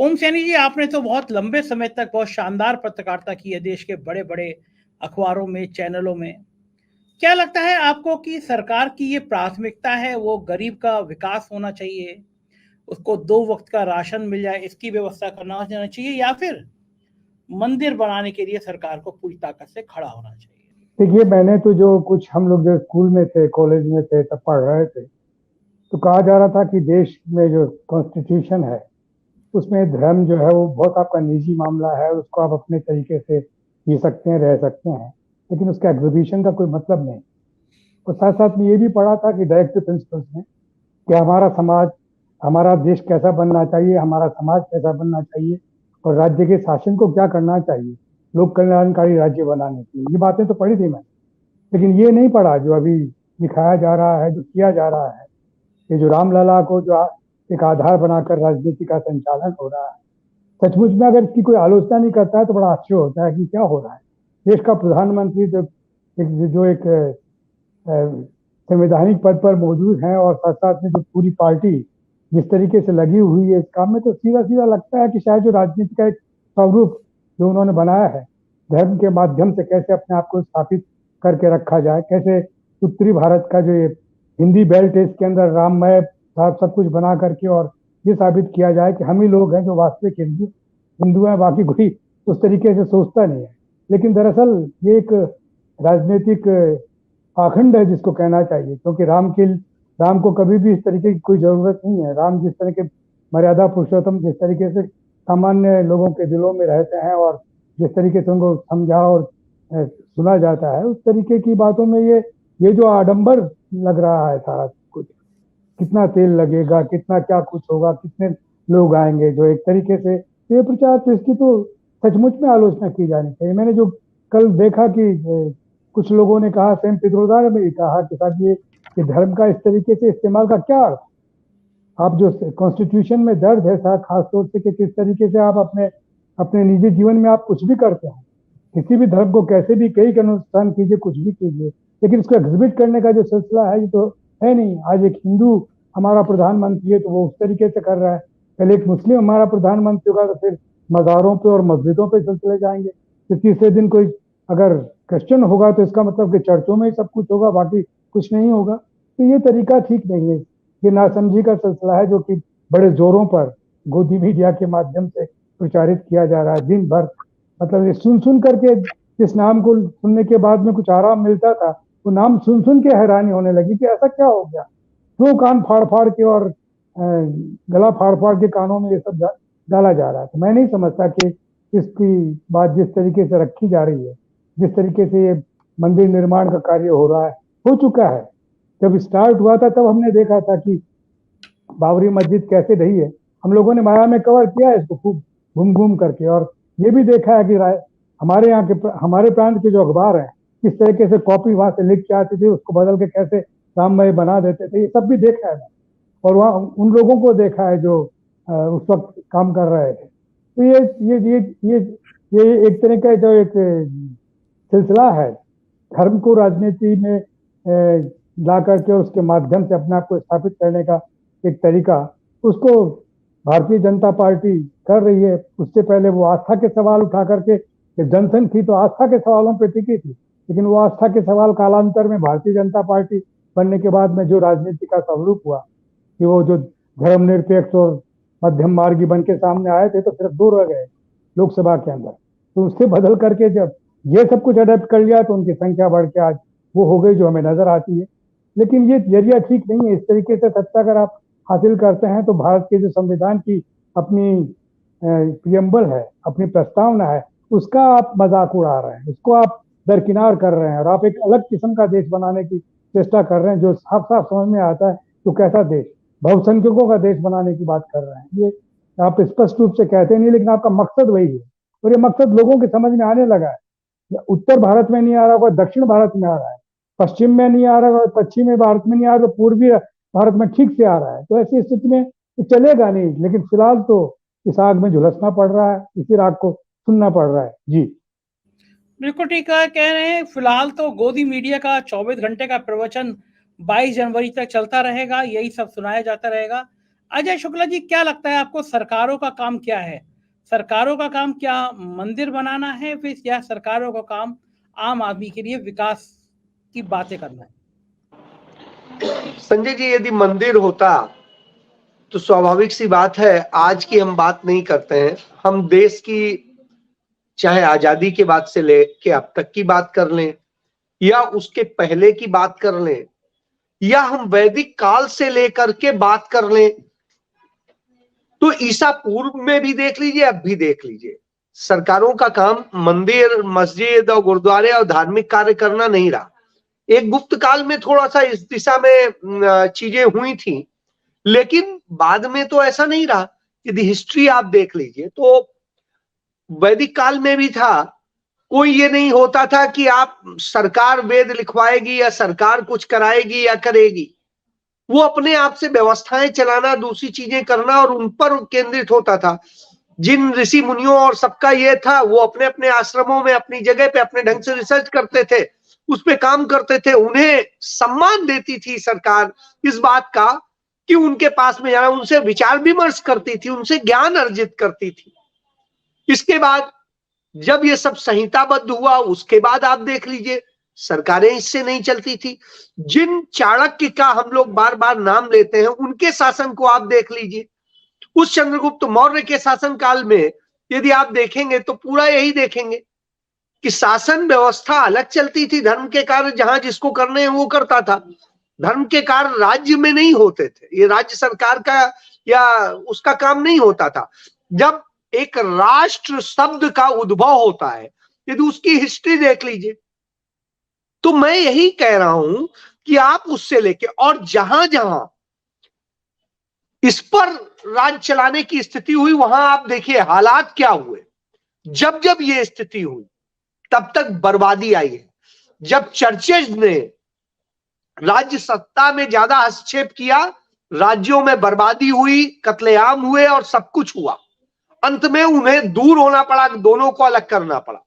ओम सैनी जी, आपने तो बहुत लंबे समय तक बहुत शानदार पत्रकारिता की है देश के बड़े-बड़े अखबारों में, चैनलों में। क्या लगता है आपको कि सरकार की ये प्राथमिकता है वो गरीब का विकास होना चाहिए, उसको 2 वक़्त का राशन मिल जाए इसकी व्यवस्था करना हो जाना चाहिए या फिर मंदिर बनाने के लिए सरकार को पूरी ताकत से खड़ा होना चाहिए? देखिए, मैंने तो जो कुछ हम लोग जो स्कूल में थे, कॉलेज में थे, तब पढ़ रहे थे, तो कहा जा रहा था कि देश में जो कॉन्स्टिट्यूशन है, उसमें धर्म जो है वो बहुत आपका निजी मामला है, उसको आप अपने तरीके से जी सकते हैं, रह सकते हैं, लेकिन उसका एग्जीबिशन का कोई मतलब नहीं। और साथ साथ में ये भी पढ़ा था कि डायरेक्टिव प्रिंसिपल्स में कि हमारा समाज, हमारा देश कैसा बनना चाहिए, हमारा समाज कैसा बनना चाहिए और राज्य के शासन को क्या करना चाहिए लोक कल्याणकारी राज्य बनाने के लिए। ये बातें तो पढ़ी थी मैंने, लेकिन ये नहीं पढ़ा जो अभी दिखाया जा रहा है, जो किया जा रहा है। ये जो रामलला को जो एक आधार बनाकर राजनीति का संचालन हो रहा है, सचमुच में अगर इसकी कोई आलोचना नहीं करता है तो बड़ा आश्चर्य होता है कि क्या हो रहा है। देश का प्रधानमंत्री जो एक संवैधानिक पद पर मौजूद हैं और साथ साथ में जो पूरी पार्टी जिस तरीके से लगी हुई है इस काम में, तो सीधा सीधा लगता है कि शायद जो राजनीति का एक स्वरूप जो उन्होंने बनाया है, धर्म के माध्यम से कैसे अपने आप को स्थापित करके रखा जाए, कैसे उत्तरी भारत का जो ये हिंदी बेल्ट है इसके अंदर राममय सब कुछ बना करके और ये साबित किया जाए कि हम ही लोग हैं जो वास्तविक हिंदू हैं, बाकी कोई उस तरीके से सोचता नहीं है। लेकिन दरअसल ये एक राजनीतिक पाखंड है जिसको कहना चाहिए, क्योंकि राम को कभी भी इस तरीके की कोई जरूरत नहीं है। राम जिस तरह के मर्यादा पुरुषोत्तम जिस तरीके से सामान्य लोगों के दिलों में रहते हैं और जिस तरीके से उनको समझा और सुना जाता है, उस तरीके की बातों में ये जो आडंबर लग रहा है सारा कुछ, कितना तेल लगेगा, कितना क्या कुछ होगा, कितने लोग आएंगे, जो एक तरीके से ये प्रचार, तो इसकी तो सचमुच में आलोचना की जानी चाहिए। मैंने जो कल देखा कि कुछ लोगों ने कहा, सेम पित्रोदा ने भी कहा कि साहब ये धर्म का इस तरीके से इस्तेमाल का क्या अर्थ। आप जो कॉन्स्टिट्यूशन में दर्ज है साहब, खासतौर से कि किस तरीके से आप अपने अपने निजी जीवन में आप कुछ भी करते हैं, किसी भी धर्म को कैसे भी कई का अनुष्ठान कीजिए, कुछ भी कीजिए, लेकिन इसको एग्जिबिट करने का जो सिलसिला है ये तो है नहीं। आज एक हिंदू हमारा प्रधानमंत्री है तो वो उस तरीके से कर रहा है, कल एक मुस्लिम हमारा प्रधानमंत्री होगा तो फिर मज़ारों पे और मस्जिदों पे सिलसिले जाएंगे। फिर तीसरे दिन कोई अगर क्रिश्चियन होगा तो इसका मतलब कि चर्चों में ही सब कुछ होगा, बाकी कुछ नहीं होगा। तो ये तरीका ठीक नहीं है, ये नासमझी का सिलसिला है जो कि बड़े जोरों पर गोदी मीडिया के माध्यम से प्रचारित किया जा रहा है दिन भर। मतलब ये सुन करके, जिस नाम को सुनने के बाद में कुछ आराम मिलता था, वो नाम सुन के हैरानी होने लगी कि ऐसा क्या हो गया, क्यों कान फाड़ फाड़ के और गला फाड़ फाड़ के कानों में ये सब डाला जा रहा है। तो मैं नहीं समझता कि इसकी बात जिस तरीके से रखी जा रही है, जिस तरीके से ये मंदिर निर्माण का कार्य हो रहा है, हो चुका है। जब स्टार्ट हुआ था तब हमने देखा था कि बाबरी मस्जिद कैसे रही है, हम लोगों ने माया में कवर किया है इसको खूब घूम घूम करके, और ये भी देखा है कि हमारे यहाँ के हमारे प्रांत के जो अखबार हैं किस तरीके से कॉपी वहां से लिख के आती थी, उसको बदल के कैसे राममय बना देते थे, ये सब भी देखा है। और वहाँ उन लोगों को देखा है जो उस वक्त काम कर रहे थे। तो ये एक तरह का जो एक सिलसिला है, धर्म को राजनीति में ला करके और उसके माध्यम से अपने आप को स्थापित करने का एक तरीका, उसको भारतीय जनता पार्टी कर रही है। उससे पहले वो आस्था के सवाल उठा करके, जनसंघ थी तो आस्था के सवालों पर टिकी थी, लेकिन वो आस्था के सवाल कालांतर में भारतीय जनता पार्टी बनने के बाद में जो राजनीति का स्वरूप हुआ कि वो जो धर्मनिरपेक्ष और मध्यम मार्गी बन के सामने आए थे तो सिर्फ 2 रह गए लोकसभा के अंदर। तो उससे बदल करके जब ये सब कुछ अडेप्ट कर लिया तो उनकी संख्या बढ़ के आज वो हो गई जो हमें नजर आती है। लेकिन ये जरिया ठीक नहीं है। इस तरीके से सत्ता अगर आप हासिल करते हैं तो भारत के जो संविधान की अपनी प्रियम्बल है, अपनी प्रस्तावना है, उसका आप मजाक उड़ा रहे हैं, उसको आप दरकिनार कर रहे हैं और आप एक अलग किस्म का देश बनाने की चेष्टा कर रहे हैं जो साफ साफ समझ में आता है तो कैसा देश, बहुसंख्यकों का देश बनाने की बात कर रहे हैं। ये आप स्पष्ट रूप से कहते नहीं, लेकिन आपका मकसद वही है और ये मकसद लोगों के समझ में आने लगा है। उत्तर भारत में नहीं आ रहा होगा, दक्षिण भारत में आ रहा है, पश्चिम में नहीं आ रहा होगा, पश्चिमी भारत में नहीं आ रहा, तो पूर्वी भारत में ठीक से आ रहा है। तो ऐसी स्थिति में चलेगा नहीं, लेकिन फिलहाल तो इस आग में झुलसना पड़ रहा है, इसी राग को सुनना पड़ रहा है। जी बिल्कुल ठीक है, कह रहे हैं फिलहाल तो गोदी मीडिया का 24 घंटे का प्रवचन 22 जनवरी तक चलता रहेगा, यही सब सुनाया जाता रहेगा। अजय शुक्ला जी, क्या लगता है आपको, सरकारों का काम क्या है? सरकारों का काम क्या मंदिर बनाना है फिर, या सरकारों का काम आम आदमी के लिए विकास की बातें करना है? संजय जी, यदि मंदिर होता तो स्वाभाविक सी बात है, आज की हम बात नहीं करते हैं, हम देश की चाहे आजादी के बाद से लेके अब तक की बात कर लें, या उसके पहले की बात कर लें, या हम वैदिक काल से लेकर के बात कर लें, तो ईसा पूर्व में भी देख लीजिए, अब भी देख लीजिए, सरकारों का काम मंदिर, मस्जिद और गुरुद्वारे और धार्मिक कार्य करना नहीं रहा। एक गुप्त काल में थोड़ा सा इस दिशा में चीजें हुई थी, लेकिन बाद में तो ऐसा नहीं रहा। यदि हिस्ट्री आप देख लीजिए तो वैदिक काल में भी था, कोई ये नहीं होता था कि आप सरकार वेद लिखवाएगी या सरकार कुछ कराएगी या करेगी, वो अपने आप से व्यवस्थाएं चलाना, दूसरी चीजें करना और उन पर केंद्रित होता था। जिन ऋषि मुनियों और सबका ये था, वो अपने अपने आश्रमों में अपनी जगह पे अपने ढंग से रिसर्च करते थे, उस पे काम करते थे। उन्हें सम्मान देती थी सरकार इस बात का कि उनके पास में जाना, उनसे विचार विमर्श करती थी, उनसे ज्ञान अर्जित करती थी। इसके बाद जब ये सब संहिताबद्ध हुआ, उसके बाद आप देख लीजिए सरकारें इससे नहीं चलती थी। जिन चाणक्य का हम लोग बार बार नाम लेते हैं, उनके शासन को आप देख लीजिए। उस चंद्रगुप्त मौर्य के शासन काल में यदि आप देखेंगे तो पूरा यही देखेंगे कि शासन व्यवस्था अलग चलती थी। धर्म के कार्य जहां जिसको करने हैं वो करता था, धर्म के कार्य राज्य में नहीं होते थे, ये राज्य सरकार का या उसका काम नहीं होता था। जब एक राष्ट्र शब्द का उद्भव होता है, यदि उसकी हिस्ट्री देख लीजिए, तो मैं यही कह रहा हूं कि आप उससे लेके और जहां जहां इस पर राज चलाने की स्थिति हुई, वहां आप देखिए हालात क्या हुए। जब जब ये स्थिति हुई तब तक बर्बादी आई है। जब चर्चेज ने राज्य सत्ता में ज्यादा हस्तक्षेप किया, राज्यों में बर्बादी हुई, कत्लेआम हुए और सब कुछ हुआ। अंत में उन्हें दूर होना पड़ा, दोनों को अलग करना पड़ा।